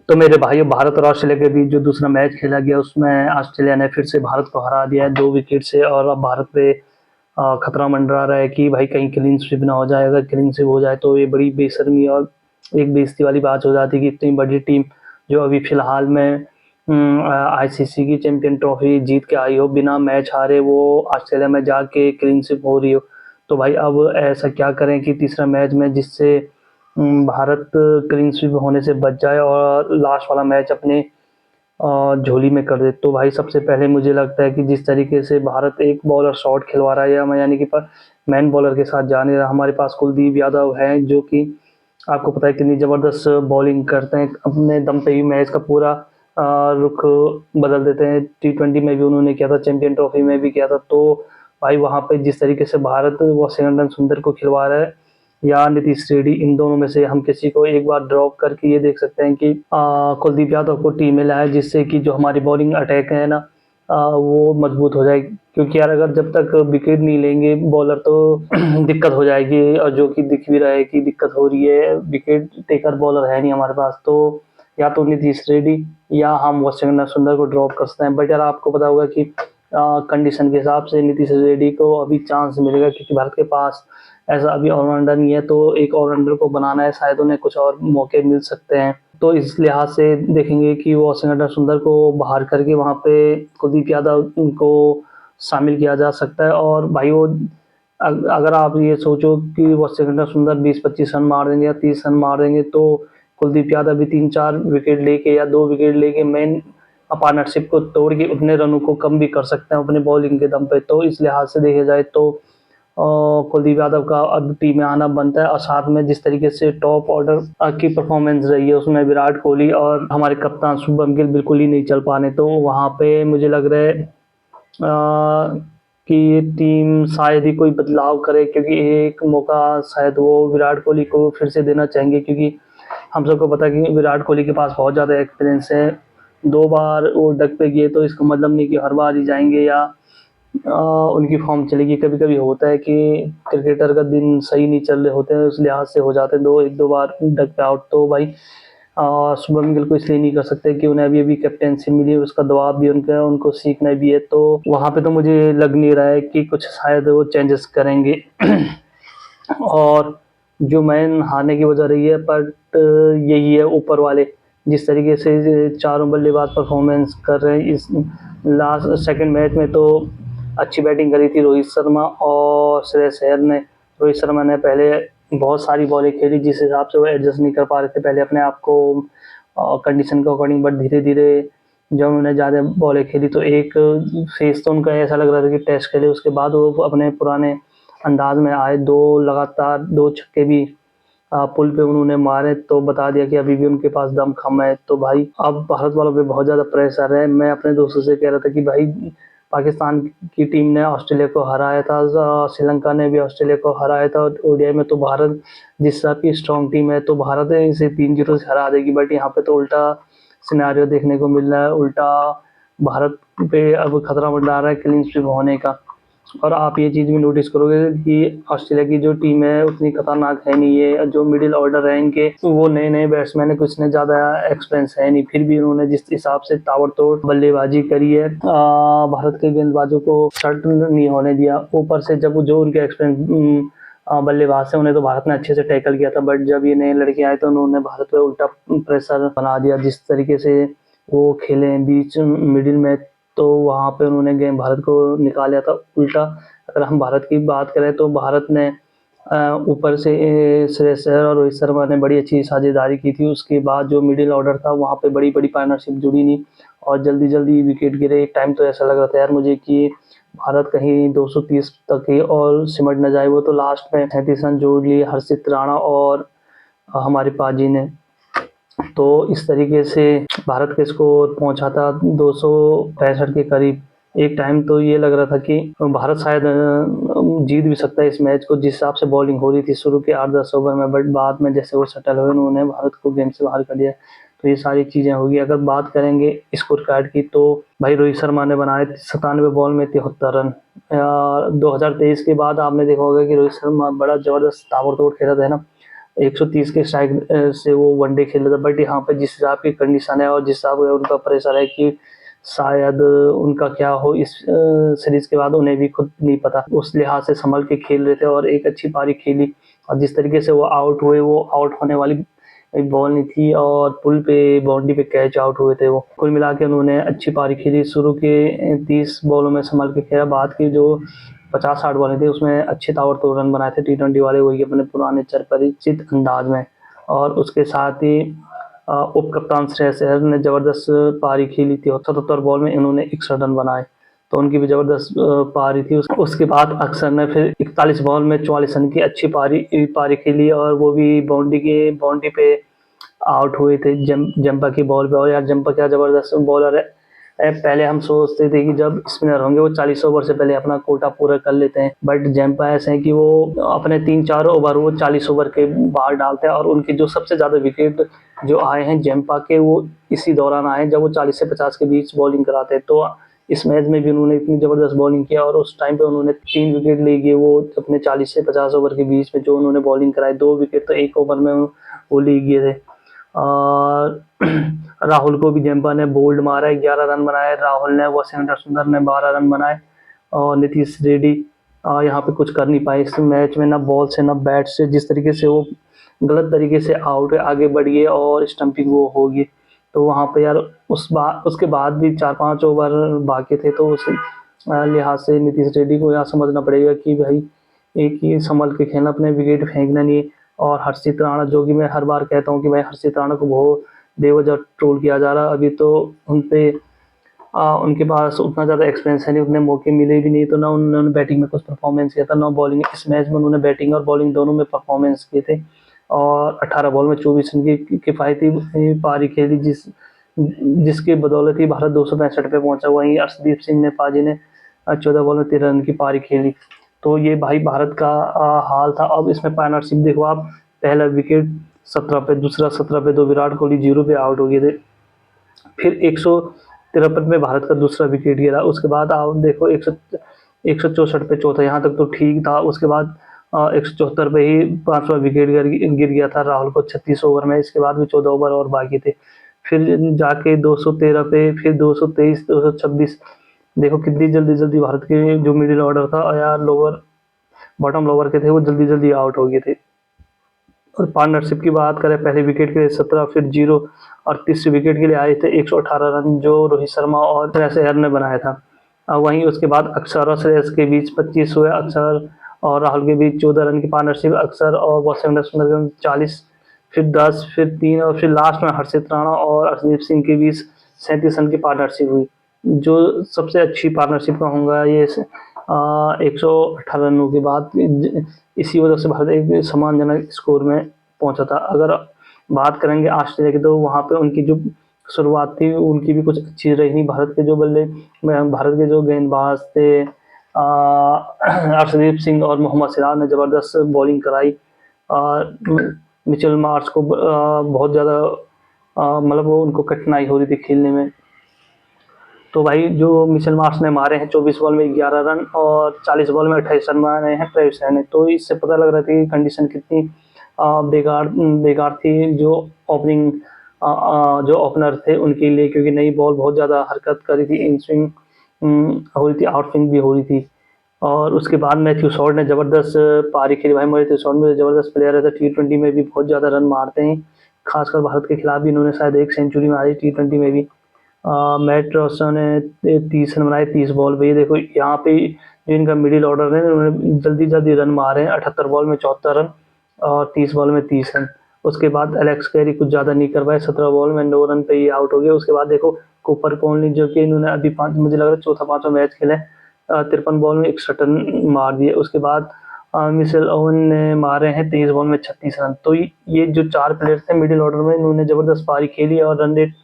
तो मेरे भाइयों, भारत और ऑस्ट्रेलिया के बीच जो दूसरा मैच खेला गया उसमें ऑस्ट्रेलिया ने फिर से भारत को हरा दिया है 2 विकेट से। और अब भारत पे खतरा मंडरा रहा है कि भाई कहीं क्लीन स्वीप ना हो जाए। अगर क्लीन स्वीप हो जाए तो ये बड़ी बेशर्मी और एक बेइज्जती वाली बात हो जाती है कि इतनी बड़ी टीम जो अभी फिलहाल में आईसीसी की चैंपियन ट्रॉफी जीत के आई हो, बिना मैच हारे वो ऑस्ट्रेलिया में जाके क्लीन स्वीप हो रही हो। तो भाई अब ऐसा क्या करें कि तीसरा मैच में जिससे भारत क्लीन स्वीप होने से बच जाए और लास्ट वाला मैच अपने झोली में कर दे। तो भाई सबसे पहले मुझे लगता है कि जिस तरीके से भारत एक बॉलर शॉट खिलवा रहा है, या यानी कि मैन बॉलर के साथ जाने रहा, हमारे पास कुलदीप यादव है जो कि आपको पता है कितनी ज़बरदस्त बॉलिंग करते हैं। अपने दम पे ही मैच का पूरा रुख बदल देते हैं। टी20 में भी उन्होंने किया था, चैंपियन ट्रॉफी में भी किया था। तो भाई वहाँ पे जिस तरीके से भारत वॉशिंगटन सुंदर को खिलवा रहा है या नीतीश रेड्डी, इन दोनों में से हम किसी को एक बार ड्रॉप करके ये देख सकते हैं कि कुलदीप यादव को टीम में लाया, जिससे कि जो हमारी बॉलिंग अटैक है ना वो मजबूत हो जाए। क्योंकि यार अगर जब तक विकेट नहीं लेंगे बॉलर तो दिक्कत हो जाएगी, और जो कि दिख भी रहा है कि दिक्कत हो रही है। विकेट टेकर बॉलर है नहीं हमारे पास, तो या तो नीतीश रेड्डी या हम वॉशिंगटन सुंदर को ड्रॉप कर सकते हैं। बट यार आपको पता होगा कि कंडीशन के हिसाब से नीतीश रेड्डी को अभी चांस मिलेगा, क्योंकि भारत के पास ऐसा अभी ऑलराउंडर नहीं है। तो एक ऑलराउंडर को बनाना है, शायद उन्हें कुछ और मौके मिल सकते हैं। तो इस लिहाज से देखेंगे कि वॉशिंगटन सुंदर को बाहर करके वहाँ पे कुलदीप यादव को शामिल किया जा सकता है। और भाई वो अगर आप ये सोचो कि वॉशिंगटन सुंदर 20-25 रन मार देंगे या 30 रन मार देंगे, तो कुलदीप यादव भी 3-4 विकेट लेके या 2 विकेट लेके मेन पार्टनरशिप को तोड़ के उतने रनों को कम भी कर सकते हैं अपने बॉलिंग के दम पे। तो इस लिहाज से देखा जाए तो कुलदीप यादव का अब टीम में आना बनता है। और साथ में जिस तरीके से टॉप ऑर्डर की परफॉर्मेंस रही है उसमें विराट कोहली और हमारे कप्तान शुभमन गिल बिल्कुल ही नहीं चल पाने, तो वहाँ पे मुझे लग रहा है कि ये टीम शायद ही कोई बदलाव करे, क्योंकि एक मौका शायद वो विराट कोहली को फिर से देना चाहेंगे। क्योंकि हम सबको पता है कि विराट कोहली के पास बहुत ज़्यादा एक्सपीरियंस है। 2 बार वो डक पे गए तो इसका मतलब नहीं कि हर बार ही जाएंगे या उनकी फॉर्म चलेगी। कभी कभी होता है कि क्रिकेटर का दिन सही नहीं चल रहे होते हैं, उस लिहाज से हो जाते हैं 1-2 बार डक पे आउट। तो भाई शुभम गिल को इसलिए नहीं कर सकते कि उन्हें अभी अभी कैप्टेंसी मिली है, उसका दबाव भी उनका उनको सीखना भी है। तो वहाँ पे तो मुझे लग नहीं रहा है कि कुछ शायद वो चेंजेस करेंगे। और जो मैन हारने की वजह रही है, बट यही है ऊपर वाले जिस तरीके से चारों बल्लेबाज परफॉर्मेंस कर रहे हैं। इस लास्ट सेकंड मैच में तो अच्छी बैटिंग करी थी रोहित शर्मा और श्रेयस अय्यर ने। रोहित शर्मा ने पहले बहुत सारी बॉलें खेली, जिस हिसाब से वो एडजस्ट नहीं कर पा रहे थे पहले अपने आप को कंडीशन के अकॉर्डिंग। बट धीरे धीरे जब उन्होंने ज़्यादा बॉलें खेली तो एक फेस तो उनका ऐसा लग रहा था कि टेस्ट खेले, उसके बाद वो अपने पुराने अंदाज में आए। 2 लगातार 2 छक्के भी पुल पे उन्होंने मारे, तो बता दिया कि अभी भी उनके पास दम कम है। तो भाई अब भारत वालों पे बहुत ज़्यादा प्रेशर है। मैं अपने दोस्तों से कह रहा था कि भाई पाकिस्तान की टीम ने ऑस्ट्रेलिया को हराया था, श्रीलंका ने भी ऑस्ट्रेलिया को हराया था ओडीआई में। तो भारत जिस हिसाब की स्ट्रॉन्ग टीम है तो भारत इसे 3-0 से हरा देगी। बट यहाँ पे तो उल्टा सिनेरियो देखने को मिल रहा है। उल्टा भारत पे अब खतरा मंडरा रहा है क्लीन स्वीप होने का। और आप ये चीज़ भी नोटिस करोगे कि ऑस्ट्रेलिया की जो टीम है उतनी खतरनाक है नहीं है। जो मिडिल ऑर्डर है इनके वो नए नए बैट्समैन है, कुछ ने ज़्यादा एक्सपीरियंस है नहीं, फिर भी उन्होंने जिस हिसाब से ताबड़तोड़ बल्लेबाजी करी है भारत के गेंदबाजों को शर्ट नहीं होने दिया। ऊपर से जब जो उनके एक्सपीरियंस बल्लेबाज से उन्हें तो भारत ने अच्छे से टैकल किया था। बट जब ये नए लड़के आए तो उन्होंने भारत पे उल्टा प्रेशर बना दिया। जिस तरीके से वो खेले बीच मिडिल में, तो वहाँ पे उन्होंने गेम भारत को निकाला था उल्टा। अगर हम भारत की बात करें तो भारत ने ऊपर से श्रेयस अय्यर और रोहित शर्मा ने बड़ी अच्छी साझेदारी की थी। उसके बाद जो मिडिल ऑर्डर था वहाँ पे बड़ी बड़ी पार्टनरशिप जुड़ी नहीं और जल्दी जल्दी विकेट गिरे। एक टाइम तो ऐसा लग रहा था यार मुझे कि भारत कहीं 230 तक ही और सिमट न जाए। वो तो लास्ट में 37 रन जोड़ लिए हर्षित राणा और हमारे पाजी ने। तो इस तरीके से भारत के स्कोर पहुंचा था 265 के करीब। एक टाइम तो ये लग रहा था कि भारत शायद जीत भी सकता है इस मैच को, जिस हिसाब से बॉलिंग हो रही थी शुरू के 8-10 ओवर में। बट बाद में जैसे वो सेटल हुए उन्होंने भारत को गेम से बाहर कर दिया। तो ये सारी चीज़ें होगी। अगर बात करेंगे स्कोर कार्ड की तो भाई रोहित शर्मा ने बनाए 97 बॉल में 73 रन। 2023 के बाद आपने देखा होगा कि रोहित शर्मा बड़ा ज़बरदस्त ताबड़तोड़ खेला था ना। 130 के स्ट्राइक से वो वनडे खेला था। बट यहाँ पे जिस हिसाब की कंडीशन है और जिस हिसाब का उनका प्रेशर है कि शायद उनका क्या हो इस सीरीज के बाद उन्हें भी खुद नहीं पता। उस लिहाज से संभल के खेल रहे थे और एक अच्छी पारी खेली, और जिस तरीके से वो आउट हुए, वो आउट होने वाली एक बॉल नहीं थी और पुल पे बाउंड्री पे कैच आउट हुए थे वो। कुल मिला के उन्होंने अच्छी पारी खेली। शुरू के 30 बॉलों में संभल के खेला, बाद की जो 50-60 बॉलें थी उसमें अच्छे ताबड़तोड़ रन बनाए थे टी20 वाले, वही अपने पुराने चिरपरिचित अंदाज में। और उसके साथ ही उप कप्तान श्रेयस अय्यर ने जबरदस्त पारी खेली थी और 77 बॉल में इन्होंने 61 रन बनाए, तो उनकी भी जबरदस्त पारी थी। उसके बाद अक्षर ने फिर 41 बॉल में 44 रन की अच्छी पारी खेली, और वो भी बाउंड्री पे आउट हुए थे जंपा की बॉल पे। और यार जंपा क्या जबरदस्त बॉलर है। पहले हम सोचते थे कि जब स्पिनर होंगे वो 40 ओवर से पहले अपना कोटा पूरा कर लेते हैं, बट जंपा ऐसे हैं कि वो अपने 3-4 ओवर वो 40 ओवर के बाहर डालते हैं, और उनके जो सबसे ज़्यादा विकेट जो आए हैं जंपा के, वो इसी दौरान आए हैं जब वो 40 से 50 के बीच बॉलिंग कराते हैं। तो इस मैच में भी उन्होंने इतनी ज़बरदस्त बॉलिंग किया और उस टाइम पे उन्होंने 3 विकेट ले गए, वो अपने 40 से 50 ओवर के बीच में जो उन्होंने बॉलिंग कराई। 2 विकेट तो 1 ओवर में वो ले गए थे। और राहुल को भी जंपा ने बोल्ड मारा, 11 रन बनाए राहुल ने, वशिंगटन सुंदर ने 12 रन बनाए, और नीतीश रेड्डी यहाँ पे कुछ कर नहीं पाए इस मैच में, ना बॉल से ना बैट से। जिस तरीके से वो गलत तरीके से आउट आगे बढ़ गए और स्टंपिंग वो हो गई, तो वहाँ पे यार उसके बाद भी 4-5 ओवर बाकी थे, तो उस लिहाज से नीतीश रेड्डी को यहाँ समझना पड़ेगा कि भाई एक ही संभल के खेलना, अपने विकेट फेंकना नहीं। और हर्षित राणा, जो कि मैं हर बार कहता हूँ कि भाई हर्षित राणा को बहुत बेवजह ट्रोल किया जा रहा है, अभी तो उनके पास उतना ज़्यादा एक्सपीरियंस है नहीं, उतने मौके मिले भी नहीं, तो ना उन्होंने बैटिंग में कुछ परफॉर्मेंस किया था ना बॉलिंग। इस मैच में उन्होंने बैटिंग और बॉलिंग दोनों में परफॉर्मेंस किए थे, और 18 बॉल में 24 रन की किफ़ायती पारी खेली, जिसकी बदौलत ही भारत 265 पे पहुंचा। वहीं अर्शदीप सिंह ने पाजी ने 14 बॉल में 13 रन की पारी खेली। तो ये भाई भारत का हाल था। अब इसमें पार्टनरशिप देखो आप, पहला विकेट 17 पे, दूसरा 17 पे, 2 विराट कोहली 0 पे आउट हो गए थे। फिर 153 में भारत का दूसरा विकेट गिरा। उसके बाद आप देखो 164 पे चौथा, यहाँ तक तो ठीक था। उसके बाद 174 पे ही 5वां विकेट गिर गया था राहुल को 36 ओवर में। इसके बाद भी 14 ओवर और बाकी थे। फिर जाके 213 पे, फिर 223, 226। देखो कितनी जल्दी जल्दी भारत के जो मिडिल ऑर्डर था या बॉटम लोअर के थे, वो जल्दी जल्दी आउट हो गए थे। और पार्टनरशिप की बात करें, पहले विकेट के लिए 17, फिर 0, और तीसरे विकेट के लिए आए थे 118 रन, जो रोहित शर्मा और श्रेयस अय्यर ने बनाया था। वहीं उसके बाद अक्षर और श्रेयस के बीच 25 हुए, अक्षर और राहुल के बीच 14 रन की पार्टनरशिप, अक्षर और वॉशिंगटन सुंदर 40, फिर 10, फिर 3, और फिर लास्ट में हर्षित राणा और अर्शदीप सिंह के बीच 37 रन की पार्टनरशिप हुई, जो सबसे अच्छी पार्टनरशिप कहूँगा ये 118 रनों के बाद। इसी वजह से भारत एक सम्मानजनक स्कोर में पहुंचा था। अगर बात करेंगे ऑस्ट्रेलिया की, तो वहाँ पे उनकी जो शुरुआत थी उनकी भी कुछ अच्छी रही नहीं। भारत के जो गेंदबाज थे अर्शदीप सिंह और मोहम्मद सिराज ने ज़बरदस्त बॉलिंग कराई, और मिचेल मार्श को बहुत ज़्यादा मतलब वो उनको कठिनाई हो रही थी खेलने में। तो भाई जो मिचेल मार्श ने मारे हैं 24 बॉल में 11 रन और 40 बॉल में 28 रन मारे हैं ट्रेविस हेड ने, तो इससे पता लग रहा था कि कंडीशन कितनी बेकार थी जो ओपनिंग जो ओपनर थे उनके लिए, क्योंकि नई बॉल बहुत ज़्यादा हरकत कर रही थी, इन स्विंग हो रही थी, आउट स्विंग भी हो रही थी। और उसके बाद मैथ्यू शॉर्ट ने ज़बरदस्त पारी खेली। भाई मैथ्यू शॉर्ट में ज़बरदस्त प्लेयर है, तो टी20 में भी बहुत ज़्यादा रन मारते हैं, खासकर भारत के खिलाफ भी इन्होंने शायद 1 सेंचुरी मारी टी20 में भी। मैट रॉसन ने 30 रन बनाए 30 बॉल पे। ये देखो यहाँ पे जो इनका मिडिल ऑर्डर है उन्होंने जल्दी जल्दी रन मारे हैं, 78 बॉल में 74 रन और 30 बॉल में 30 रन। उसके बाद एलेक्स कैरी कुछ ज़्यादा नहीं कर पाए, 17 बॉल में 9 रन पे ही आउट हो गए। उसके बाद देखो कूपर कोहली, जो कि इन्होंने अभी मुझे लग रहा है चौथा 5वां मैच खेला है, 53 बॉल में 61 रन मार दिए। उसके बाद मिचेल ओवन ने मारे हैं 23 बॉल में 36 रन। तो ये जो 4 प्लेयर थे मिडिल ऑर्डर में, इन्होंने ज़बरदस्त पारी खेली और रन रेट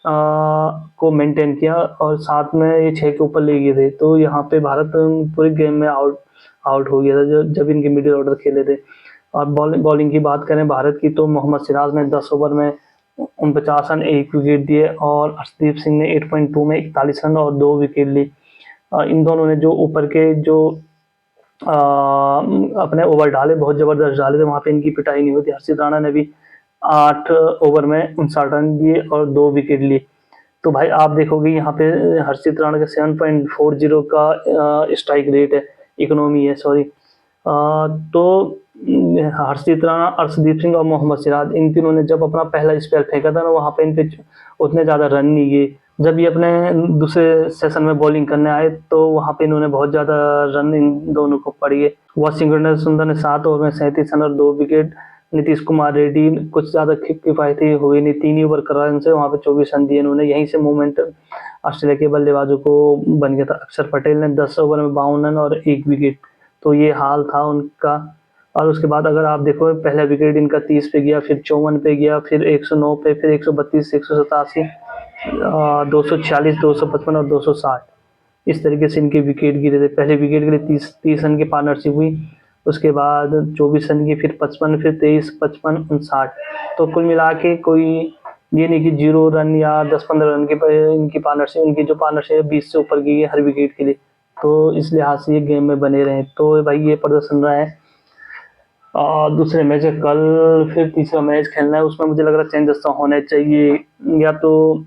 को मेंटेन किया, और साथ में ये 6 के ऊपर ले गए थे। तो यहाँ पे भारत पूरे गेम में आउट हो गया था जब इनके मिडिल ऑर्डर खेले थे। और बॉलिंग की बात करें भारत की, तो मोहम्मद सिराज ने 10 ओवर में 49 रन 1 विकेट दिए, और अर्शदीप सिंह ने 8.2 में 41 रन और 2 विकेट ली। इन दोनों ने जो ऊपर के जो अपने ओवर डाले, बहुत ज़बरदस्त डाले थे, वहाँ पे इनकी पिटाई नहीं होती। हर्षित राणा ने भी 8 ओवर में 59 रन दिए और 2 विकेट लिए। तो भाई आप देखोगे यहाँ पे हर्षित राणा का 7.40 का स्ट्राइक रेट है, इकोनॉमी है, सॉरी। तो हर्षित राणा, अर्शदीप सिंह और मोहम्मद सिराज, इन तीनों ने जब अपना पहला स्पेल फेंका था ना, वहाँ पे इन पे उतने ज़्यादा रन नहीं गए। जब ये अपने दूसरे सेशन में बॉलिंग करने आए तो वहाँ पे इन्होंने बहुत ज़्यादा रन इन दोनों को पड़ी है। वाशिंगटन सुंदर ने 7 ओवर में 37 रन और 2 विकेट। नीतीश कुमार रेड्डी कुछ ज़्यादा किफायती हुए नहीं, 3 ही ओवर कर रन से वहाँ पे 24 रन दिए इन्होंने। यहीं से मूवमेंट ऑस्ट्रेलिया के बल्लेबाजों को बन गया था। अक्षर पटेल ने 10 ओवर में 52 रन और 1 विकेट। तो ये हाल था उनका। और उसके बाद अगर आप देखो, पहला विकेट इनका 30 पे गया, फिर 54 पे गया, फिर 109 पे, फिर 132, 187, 246, 255 और 260। इस तरीके से इनके विकेट गिरे थे। पहले विकेट के लिए 30 रन की पार्टनरशिप हुई, उसके बाद 24 रन की, फिर 55, फिर 23, 55, 59। तो कुल मिला के कोई ये नहीं कि 0 रन या 10-15 रन की इनकी पार्टनरशिप, इनकी जो पार्टनरशिप है 20 से ऊपर की है हर विकेट के लिए। तो इस लिहाज से ये गेम में बने रहे। तो भाई ये प्रदर्शन रहा है। दूसरे मैच है कल, फिर तीसरा मैच खेलना है, उसमें मुझे लग रहा है चेंजेस तो होने चाहिए। या तो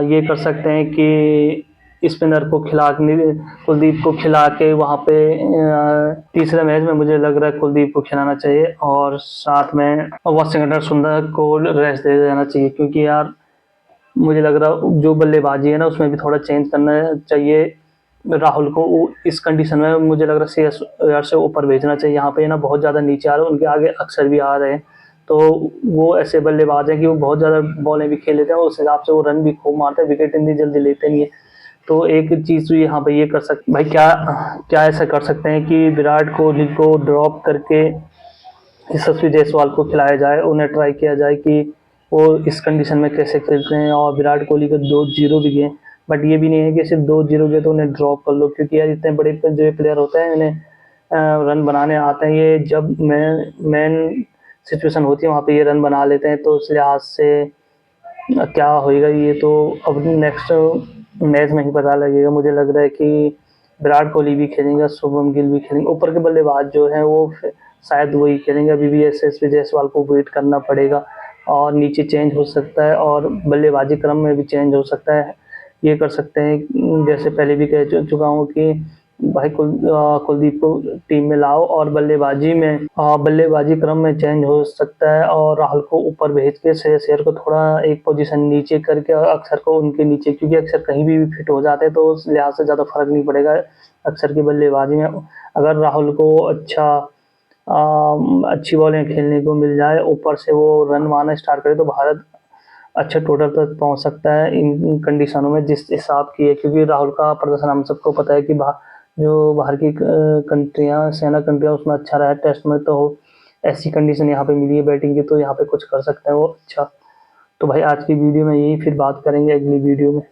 ये कर सकते हैं कि स्पिनर को कुलदीप को खिला के वहाँ पे तीसरे मैच में मुझे लग रहा है कुलदीप को खिलाना चाहिए, और साथ में वाशिंगटन सुंदर को रेस्ट दे देना चाहिए। क्योंकि यार मुझे लग रहा जो बल्लेबाजी है ना उसमें भी थोड़ा चेंज करना चाहिए। राहुल को इस कंडीशन में मुझे लग रहा है श्रेयस अय्यर से ऊपर भेजना चाहिए। यहाँ पे ना बहुत ज़्यादा नीचे आ रहे हैं, उनके आगे अक्षर भी आ रहे हैं। तो वो ऐसे बल्लेबाज हैं कि वो बहुत ज़्यादा बॉलें भी खेल लेते हैं, उस हिसाब से वो रन भी खूब मारते हैं, विकेट इतनी जल्दी लेते नहीं है। तो एक चीज़ तो यहाँ पे ये कर सकते भाई, क्या क्या ऐसा कर सकते हैं कि विराट कोहली को ड्रॉप करके यशस्वी जायसवाल को खिलाया जाए, उन्हें ट्राई किया जाए कि वो इस कंडीशन में कैसे खेलते हैं। और विराट कोहली के 2 जीरो भी गए, बट ये भी नहीं है कि सिर्फ 2 जीरो गए तो उन्हें ड्रॉप कर लो। क्योंकि यार इतने बड़े जो प्लेयर होते हैं इन्हें रन बनाने आते हैं। ये जब मेन सिचुएशन होती है वहाँ पे ये रन बना लेते हैं। तो उस लिहाज से क्या होएगा ये तो अब नेक्स्ट मैच में ही पता लगेगा। मुझे लग रहा है कि विराट कोहली भी खेलेंगे, शुभमन गिल भी खेलेंगे। ऊपर के बल्लेबाज जो हैं वो शायद वही खेलेंगे। अभी भी यशस्वी जायसवाल को वेट करना पड़ेगा, और नीचे चेंज हो सकता है और बल्लेबाजी क्रम में भी चेंज हो सकता है। ये कर सकते हैं, जैसे पहले भी कह चुका हूँ कि भाई कुलदीप को टीम में लाओ, और बल्लेबाजी क्रम में चेंज हो सकता है। और राहुल को ऊपर भेज के श्रेयस अय्यर को थोड़ा एक पोजीशन नीचे करके, और अक्षर को उनके नीचे, क्योंकि अक्षर कहीं भी फिट हो जाते हैं तो उस लिहाज से ज़्यादा फर्क नहीं पड़ेगा अक्षर की बल्लेबाजी में। अगर राहुल को अच्छी बॉलें खेलने को मिल जाए, ऊपर से वो रन मारना स्टार्ट करे, तो भारत अच्छे टोटल तक पहुंच सकता है इन कंडीशनों में जिस हिसाब की है। क्योंकि राहुल का प्रदर्शन हम सबको पता है कि जो बाहर की कंट्रियां, सेना कंट्रियां, उसमें अच्छा रहा है टेस्ट में। तो ऐसी कंडीशन यहाँ पे मिली है बैटिंग की, तो यहाँ पे कुछ कर सकते हैं वो अच्छा। तो भाई आज की वीडियो में यही, फिर बात करेंगे अगली वीडियो में।